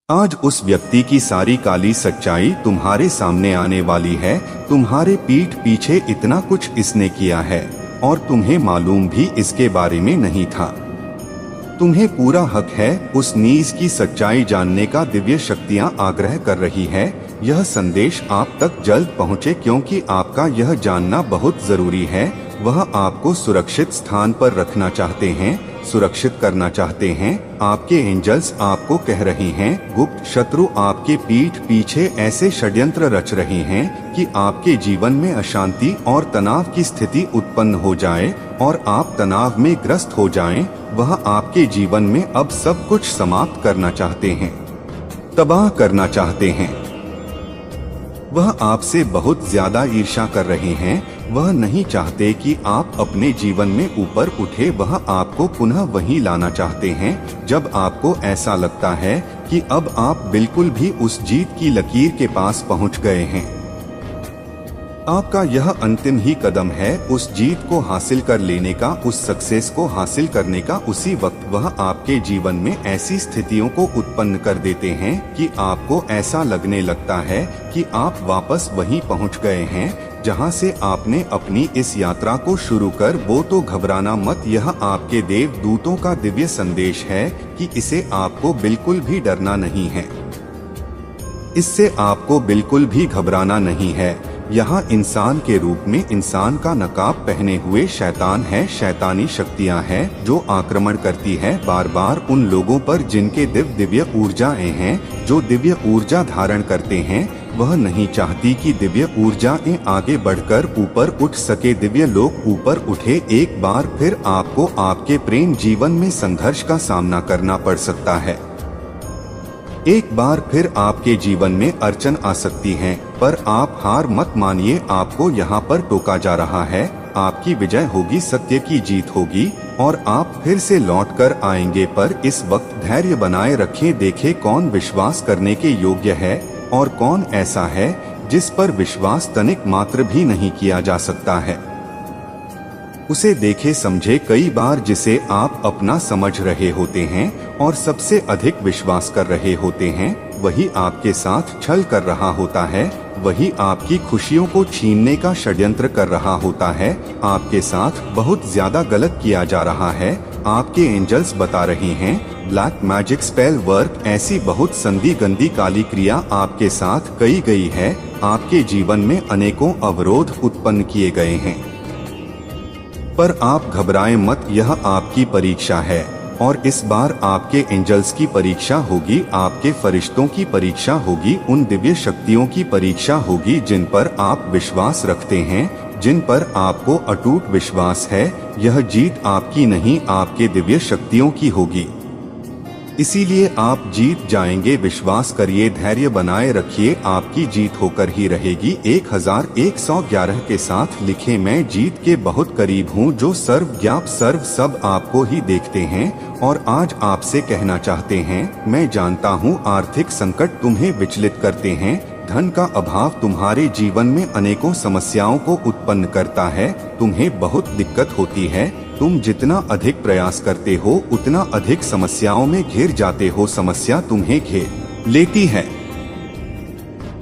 आज उस व्यक्ति की सारी काली सच्चाई तुम्हारे सामने आने वाली है। तुम्हारे पीठ पीछे इतना कुछ इसने किया है और तुम्हें मालूम भी इसके बारे में नहीं था। तुम्हें पूरा हक है उस नीच की सच्चाई जानने का। दिव्य शक्तियां आग्रह कर रही है यह संदेश आप तक जल्द पहुंचे, क्योंकि आपका यह जानना बहुत जरूरी है। वह आपको सुरक्षित स्थान पर रखना चाहते हैं, सुरक्षित करना चाहते हैं। आपके एंजल्स आपको कह रहे हैं गुप्त शत्रु आपके पीठ पीछे ऐसे षड्यंत्र रच रहे हैं कि आपके जीवन में अशांति और तनाव की स्थिति उत्पन्न हो जाए और आप तनाव में ग्रस्त हो जाएं। वह आपके जीवन में अब सब कुछ समाप्त करना चाहते हैं, तबाह करना चाहते हैं। वह आपसे बहुत ज्यादा ईर्ष्या कर रहे हैं। वह नहीं चाहते कि आप अपने जीवन में ऊपर उठे। वह आपको पुनः वहीं लाना चाहते हैं जब आपको ऐसा लगता है कि अब आप बिल्कुल भी उस जीत की लकीर के पास पहुंच गए हैं। आपका यह अंतिम ही कदम है उस जीत को हासिल कर लेने का, उस सक्सेस को हासिल करने का। उसी वक्त वह आपके जीवन में ऐसी स्थितियों को उत्पन्न कर देते हैं कि आपको ऐसा लगने लगता है कि आप वापस वहीं पहुंच गए हैं जहां से आपने अपनी इस यात्रा को शुरू कर। वो तो घबराना मत, यह आपके देवदूतों का दिव्य संदेश है कि इसे आपको बिल्कुल भी डरना नहीं है, इससे आपको बिल्कुल भी घबराना नहीं है। यहाँ इंसान के रूप में इंसान का नकाब पहने हुए शैतान है, शैतानी शक्तियाँ हैं जो आक्रमण करती है बार बार उन लोगों पर जिनके दिव्य ऊर्जाएं हैं, जो दिव्य ऊर्जा धारण करते हैं। वह नहीं चाहती कि दिव्य ऊर्जाएं आगे बढ़कर ऊपर उठ सके, दिव्य लोग ऊपर उठे। एक बार फिर आपको आपके प्रेम जीवन में संघर्ष का सामना करना पड़ सकता है। एक बार फिर आपके जीवन में अड़चन आ सकती है, पर आप हार मत मानिए। आपको यहाँ पर टोका जा रहा है, आपकी विजय होगी, सत्य की जीत होगी और आप फिर से लौट कर आएंगे। पर इस वक्त धैर्य बनाए रखें। देखें कौन विश्वास करने के योग्य है और कौन ऐसा है जिस पर विश्वास तनिक मात्र भी नहीं किया जा सकता है। उसे देखे समझे। कई बार जिसे आप अपना समझ रहे होते हैं और सबसे अधिक विश्वास कर रहे होते हैं, वही आपके साथ छल कर रहा होता है, वही आपकी खुशियों को छीनने का षड्यंत्र कर रहा होता है। आपके साथ बहुत ज्यादा गलत किया जा रहा है। आपके एंजल्स बता रहे हैं ब्लैक मैजिक स्पेल वर्क, ऐसी बहुत संदी गंदी काली क्रिया आपके साथ कही गई है। आपके जीवन में अनेकों अवरोध उत्पन्न किए गए हैं, पर आप घबराएं मत। यह आपकी परीक्षा है और इस बार आपके एंजल्स की परीक्षा होगी, आपके फरिश्तों की परीक्षा होगी, उन दिव्य शक्तियों की परीक्षा होगी जिन पर आप विश्वास रखते हैं, जिन पर आपको अटूट विश्वास है। यह जीत आपकी नहीं, आपके दिव्य शक्तियों की होगी। इसीलिए आप जीत जाएंगे। विश्वास करिए, धैर्य बनाए रखिए, आपकी जीत होकर ही रहेगी। 1111 के साथ लिखे, मैं जीत के बहुत करीब हूँ, जो सर्व ज्ञाप सर्व सब आपको ही देखते हैं और आज आपसे कहना चाहते हैं। मैं जानता हूँ आर्थिक संकट तुम्हें विचलित करते हैं, धन का अभाव तुम्हारे जीवन में अनेकों समस्याओं को उत्पन्न करता है, तुम्हें बहुत दिक्कत होती है। तुम जितना अधिक प्रयास करते हो उतना अधिक समस्याओं में घिर जाते हो, समस्या तुम्हें घेर लेती है।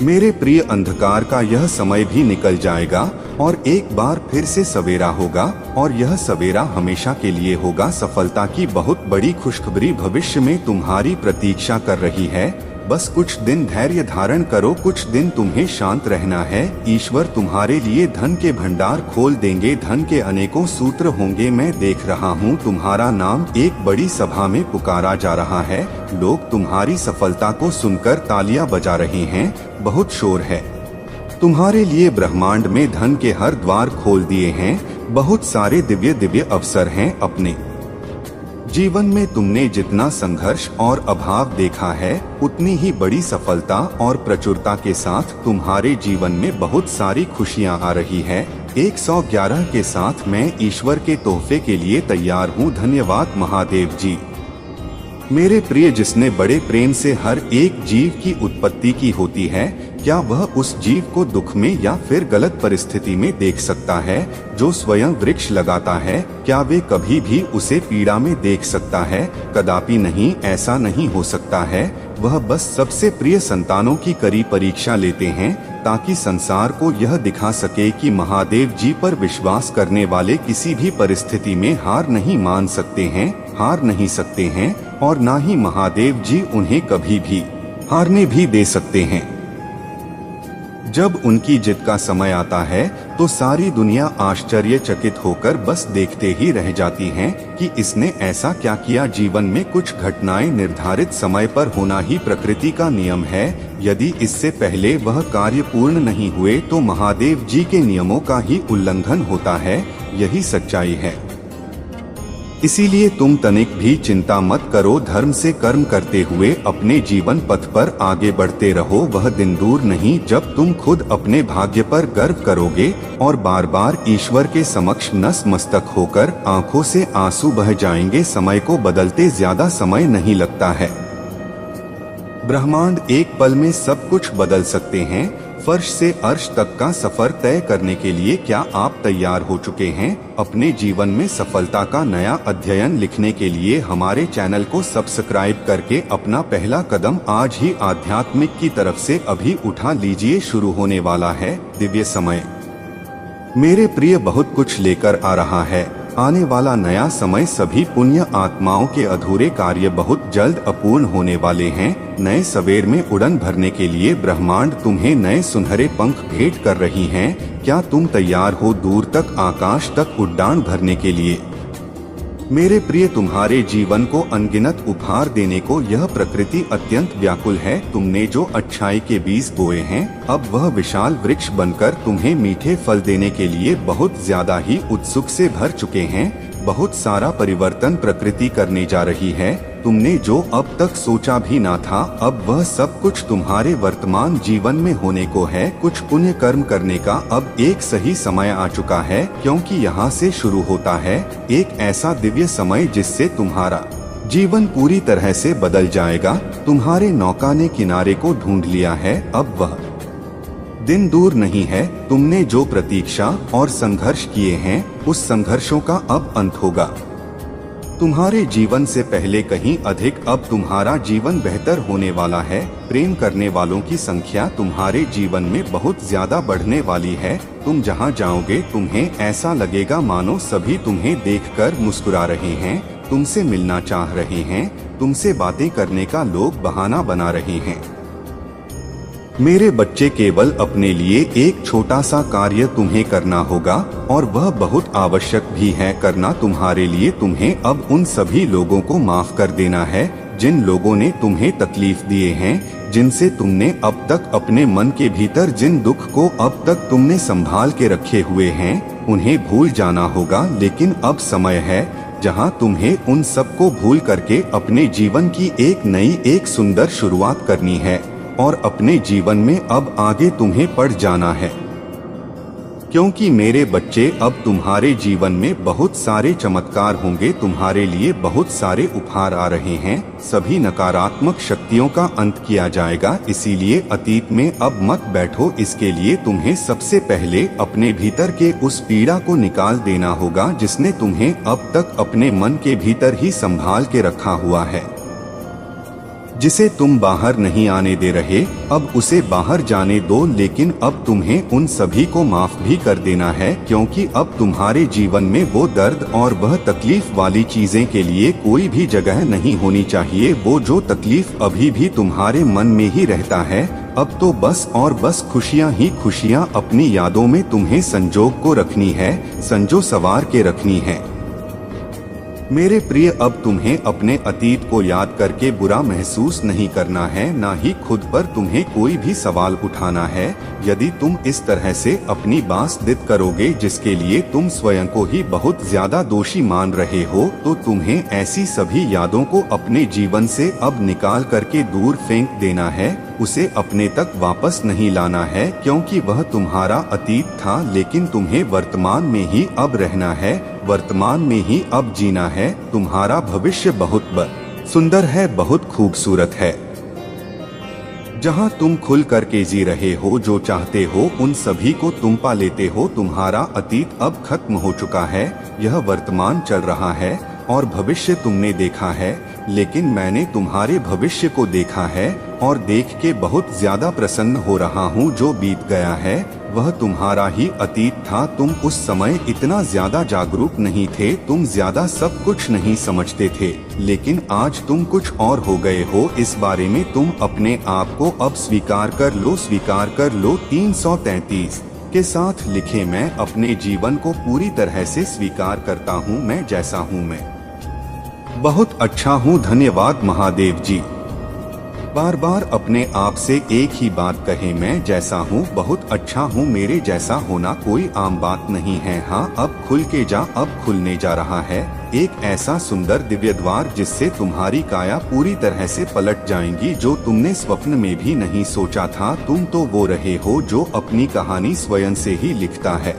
मेरे प्रिय, अंधकार का यह समय भी निकल जाएगा और एक बार फिर से सवेरा होगा और यह सवेरा हमेशा के लिए होगा। सफलता की बहुत बड़ी खुशखबरी भविष्य में तुम्हारी प्रतीक्षा कर रही है। बस कुछ दिन धैर्य धारण करो, कुछ दिन तुम्हें शांत रहना है। ईश्वर तुम्हारे लिए धन के भंडार खोल देंगे, धन के अनेकों सूत्र होंगे। मैं देख रहा हूँ तुम्हारा नाम एक बड़ी सभा में पुकारा जा रहा है। लोग तुम्हारी सफलता को सुनकर तालियां बजा रहे हैं, बहुत शोर है। तुम्हारे लिए ब्रह्मांड में धन के हर द्वार खोल दिए हैं। बहुत सारे दिव्य अवसर हैं। अपने जीवन में तुमने जितना संघर्ष और अभाव देखा है, उतनी ही बड़ी सफलता और प्रचुरता के साथ तुम्हारे जीवन में बहुत सारी खुशियां आ रही है। 111 के साथ मैं ईश्वर के तोहफे के लिए तैयार हूँ। धन्यवाद महादेव जी। मेरे प्रिय, जिसने बड़े प्रेम से हर एक जीव की उत्पत्ति की होती है, क्या वह उस जीव को दुख में या फिर गलत परिस्थिति में देख सकता है? जो स्वयं वृक्ष लगाता है, क्या वे कभी भी उसे पीड़ा में देख सकता है? कदापि नहीं, ऐसा नहीं हो सकता है। वह बस सबसे प्रिय संतानों की कड़ी परीक्षा लेते हैं, ताकि संसार को यह दिखा सके कि महादेव जी पर विश्वास करने वाले किसी भी परिस्थिति में हार नहीं मान सकते हैं, हार नहीं सकते हैं, और ना ही महादेव जी उन्हें कभी भी हारने भी दे सकते हैं। जब उनकी जिद का समय आता है तो सारी दुनिया आश्चर्यचकित होकर बस देखते ही रह जाती है कि इसने ऐसा क्या किया। जीवन में कुछ घटनाएं निर्धारित समय पर होना ही प्रकृति का नियम है। यदि इससे पहले वह कार्य पूर्ण नहीं हुए तो महादेव जी के नियमों का ही उल्लंघन होता है। यही सच्चाई है। इसीलिए तुम तनिक भी चिंता मत करो। धर्म से कर्म करते हुए अपने जीवन पथ पर आगे बढ़ते रहो। वह दिन दूर नहीं जब तुम खुद अपने भाग्य पर गर्व करोगे और बार बार ईश्वर के समक्ष नतमस्तक होकर आंखों से आंसू बह जाएंगे। समय को बदलते ज्यादा समय नहीं लगता है। ब्रह्मांड एक पल में सब कुछ बदल सकते हैं। फर्श से अर्श तक का सफर तय करने के लिए क्या आप तैयार हो चुके हैं? अपने जीवन में सफलता का नया अध्ययन लिखने के लिए हमारे चैनल को सब्सक्राइब करके अपना पहला कदम आज ही आध्यात्मिक की तरफ से अभी उठा लीजिए। शुरू होने वाला है दिव्य समय। मेरे प्रिय, बहुत कुछ लेकर आ रहा है। आने वाला नया समय सभी पुण्य आत्माओं के अधूरे कार्य बहुत जल्द अपूर्ण होने वाले हैं। नए सवेर में उड़न भरने के लिए ब्रह्मांड तुम्हें नए सुनहरे पंख भेंट कर रही हैं। क्या तुम तैयार हो दूर तक आकाश तक उड़ान भरने के लिए? मेरे प्रिय, तुम्हारे जीवन को अनगिनत उपहार देने को यह प्रकृति अत्यंत व्याकुल है। तुमने जो अच्छाई के बीज बोए हैं, अब वह विशाल वृक्ष बनकर तुम्हें मीठे फल देने के लिए बहुत ज्यादा ही उत्सुक से भर चुके हैं। बहुत सारा परिवर्तन प्रकृति करने जा रही है। तुमने जो अब तक सोचा भी ना था, अब वह सब कुछ तुम्हारे वर्तमान जीवन में होने को है। कुछ पुण्य कर्म करने का अब एक सही समय आ चुका है, क्योंकि यहाँ से शुरू होता है एक ऐसा दिव्य समय जिससे तुम्हारा जीवन पूरी तरह से बदल जाएगा। तुम्हारे नौका ने किनारे को ढूंढ लिया है। अब वह दिन दूर नहीं है। तुमने जो प्रतीक्षा और संघर्ष किए हैं, उस संघर्षों का अब अंत होगा। तुम्हारे जीवन से पहले कहीं अधिक अब तुम्हारा जीवन बेहतर होने वाला है। प्रेम करने वालों की संख्या तुम्हारे जीवन में बहुत ज्यादा बढ़ने वाली है। तुम जहां जाओगे तुम्हें ऐसा लगेगा मानो सभी तुम्हें देखकर मुस्कुरा रहे हैं, तुमसे मिलना चाह रहे हैं, तुमसे बातें करने का लोग बहाना बना रहे हैं। मेरे बच्चे, केवल अपने लिए एक छोटा सा कार्य तुम्हें करना होगा, और वह बहुत आवश्यक भी है करना तुम्हारे लिए। तुम्हें अब उन सभी लोगों को माफ कर देना है जिन लोगों ने तुम्हें तकलीफ दिए हैं, जिनसे तुमने अब तक अपने मन के भीतर जिन दुख को अब तक तुमने संभाल के रखे हुए हैं, उन्हें भूल जाना होगा। लेकिन अब समय है जहां तुम्हें उन सबको भूल करके अपने जीवन की एक नई एक सुंदर शुरुआत करनी है, और अपने जीवन में अब आगे तुम्हें बढ़ जाना है। क्योंकि मेरे बच्चे, अब तुम्हारे जीवन में बहुत सारे चमत्कार होंगे। तुम्हारे लिए बहुत सारे उपहार आ रहे हैं। सभी नकारात्मक शक्तियों का अंत किया जाएगा। इसीलिए अतीत में अब मत बैठो। इसके लिए तुम्हें सबसे पहले अपने भीतर के उस पीड़ा को निकाल देना होगा जिसने तुम्हें अब तक अपने मन के भीतर ही संभाल के रखा हुआ है, जिसे तुम बाहर नहीं आने दे रहे। अब उसे बाहर जाने दो। लेकिन अब तुम्हें उन सभी को माफ भी कर देना है, क्योंकि अब तुम्हारे जीवन में वो दर्द और वह तकलीफ वाली चीजें के लिए कोई भी जगह नहीं होनी चाहिए। वो जो तकलीफ अभी भी तुम्हारे मन में ही रहता है, अब तो बस और बस खुशियाँ ही खुशियाँ अपनी यादों में तुम्हें संजोग को रखनी है, संजो सवार के रखनी है। मेरे प्रिय, अब तुम्हें अपने अतीत को याद करके बुरा महसूस नहीं करना है, ना ही खुद पर तुम्हें कोई भी सवाल उठाना है। यदि तुम इस तरह से अपनी बात करोगे जिसके लिए तुम स्वयं को ही बहुत ज्यादा दोषी मान रहे हो, तो तुम्हें ऐसी सभी यादों को अपने जीवन से अब निकाल करके दूर फेंक देना है। उसे अपने तक वापस नहीं लाना है, क्योंकि वह तुम्हारा अतीत था। लेकिन तुम्हें वर्तमान में ही अब रहना है, वर्तमान में ही अब जीना है। तुम्हारा भविष्य बहुत सुंदर है, बहुत खूबसूरत है। जहां तुम खुल करके जी रहे हो, जो चाहते हो उन सभी को तुम पा लेते हो। तुम्हारा अतीत अब खत्म हो चुका है, यह वर्तमान चल रहा है और भविष्य तुमने देखा है, लेकिन मैंने तुम्हारे भविष्य को देखा है और देख के बहुत ज्यादा प्रसन्न हो रहा हूँ। जो बीत गया है वह तुम्हारा ही अतीत था। तुम उस समय इतना ज्यादा जागरूक नहीं थे, तुम ज्यादा सब कुछ नहीं समझते थे, लेकिन आज तुम कुछ और हो गए हो। इस बारे में तुम अपने आप को अब स्वीकार कर लो, स्वीकार कर लो। 333 के साथ लिखे, मैं अपने जीवन को पूरी तरह से स्वीकार करता हूँ, मैं जैसा हूँ मैं बहुत अच्छा हूँ। धन्यवाद महादेव जी। बार बार अपने आप से एक ही बात कहे, मैं जैसा हूँ बहुत अच्छा हूँ। मेरे जैसा होना कोई आम बात नहीं है। हाँ, अब खुल के जा, अब खुलने जा रहा है एक ऐसा सुंदर दिव्य द्वार जिससे तुम्हारी काया पूरी तरह से पलट जाएंगी, जो तुमने स्वप्न में भी नहीं सोचा था। तुम तो वो रहे हो जो अपनी कहानी स्वयं से ही लिखता है।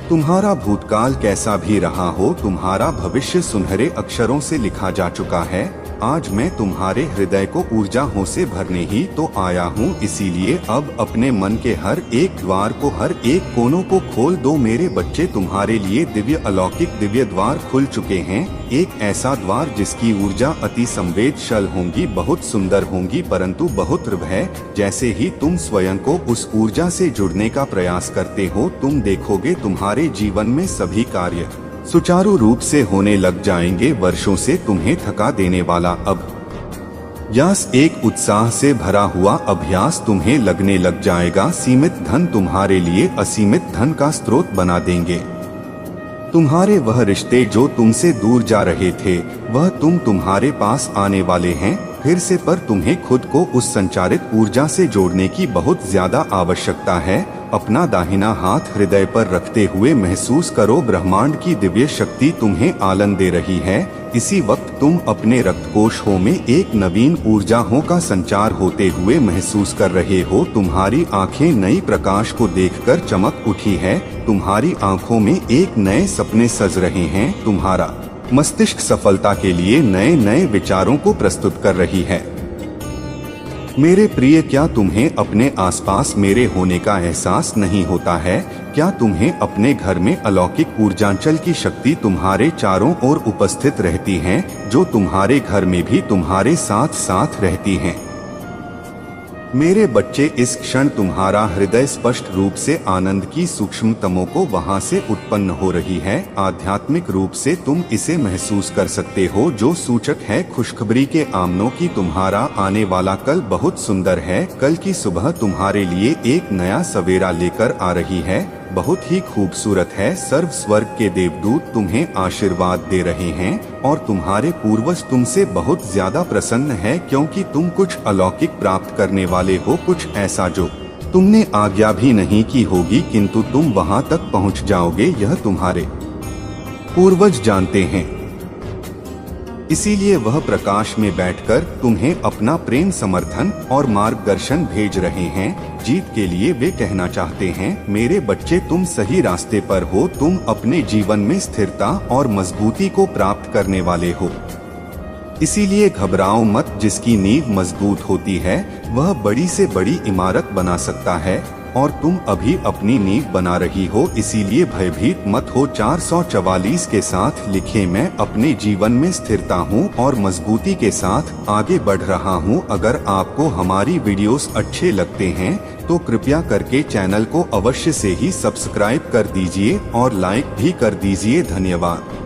तुम्हारा भूतकाल कैसा भी रहा हो, तुम्हारा भविष्य सुनहरे अक्षरों से लिखा जा चुका है। आज मैं तुम्हारे हृदय को ऊर्जाओं से भरने ही तो आया हूँ, इसीलिए अब अपने मन के हर एक द्वार को, हर एक कोनों को खोल दो मेरे बच्चे। तुम्हारे लिए दिव्य अलौकिक दिव्य द्वार खुल चुके हैं। एक ऐसा द्वार जिसकी ऊर्जा अति संवेदनशील होंगी, बहुत सुंदर होंगी, परंतु बहुत तीव्र है। जैसे ही तुम स्वयं को उस ऊर्जा से जुड़ने का प्रयास करते हो, तुम देखोगे तुम्हारे जीवन में सभी कार्य सुचारू रूप से होने लग जाएंगे। वर्षों से तुम्हें थका देने वाला अब यास एक उत्साह से भरा हुआ अभ्यास तुम्हें लगने लग जाएगा। सीमित धन तुम्हारे लिए असीमित धन का स्रोत बना देंगे। तुम्हारे वह रिश्ते जो तुमसे दूर जा रहे थे, वह तुम्हारे पास आने वाले हैं फिर से, पर तुम्हें खुद को उस संचारित ऊर्जा से जोड़ने की बहुत ज्यादा आवश्यकता है। अपना दाहिना हाथ हृदय पर रखते हुए महसूस करो, ब्रह्मांड की दिव्य शक्ति तुम्हें आनंद दे रही है। इसी वक्त तुम अपने रक्तकोशों में एक नवीन ऊर्जाओं का संचार होते हुए महसूस कर रहे हो। तुम्हारी आंखें नई प्रकाश को देखकर चमक उठी है। तुम्हारी आंखों में एक नए सपने सज रहे हैं। तुम्हारा मस्तिष्क सफलता के लिए नए नए विचारों को प्रस्तुत कर रही है। मेरे प्रिय, क्या तुम्हें अपने आसपास मेरे होने का एहसास नहीं होता है? क्या तुम्हें अपने घर में अलौकिक ऊर्जांचल की शक्ति तुम्हारे चारों ओर उपस्थित रहती है, जो तुम्हारे घर में भी तुम्हारे साथ साथ रहती हैं? मेरे बच्चे, इस क्षण तुम्हारा हृदय स्पष्ट रूप से आनंद की सूक्ष्मतमों को वहां से उत्पन्न हो रही है। आध्यात्मिक रूप से तुम इसे महसूस कर सकते हो, जो सूचक है खुशखबरी के आमनों की। तुम्हारा आने वाला कल बहुत सुंदर है। कल की सुबह तुम्हारे लिए एक नया सवेरा लेकर आ रही है, बहुत ही खूबसूरत है। सर्व स्वर्ग के देवदूत तुम्हें आशीर्वाद दे रहे हैं और तुम्हारे पूर्वज तुमसे बहुत ज्यादा प्रसन्न है, क्योंकि तुम कुछ अलौकिक प्राप्त करने वाले हो, कुछ ऐसा जो तुमने आज्ञा भी नहीं की होगी, किंतु तुम वहां तक पहुंच जाओगे, यह तुम्हारे पूर्वज जानते हैं। इसीलिए वह प्रकाश में बैठकर तुम्हें अपना प्रेम, समर्थन और मार्गदर्शन भेज रहे हैं। जीत के लिए वे कहना चाहते हैं, मेरे बच्चे तुम सही रास्ते पर हो, तुम अपने जीवन में स्थिरता और मजबूती को प्राप्त करने वाले हो। इसीलिए घबराओ मत, जिसकी नींव मजबूत होती है वह बड़ी से बड़ी इमारत बना सकता है और तुम अभी अपनी नींव बना रही हो, इसीलिए भयभीत मत हो। 444 के साथ लिखे, मैं अपने जीवन में स्थिरता हूँ और मजबूती के साथ आगे बढ़ रहा हूँ। अगर आपको हमारी वीडियोस अच्छे लगते हैं तो कृपया करके चैनल को अवश्य से ही सब्सक्राइब कर दीजिए और लाइक भी कर दीजिए। धन्यवाद।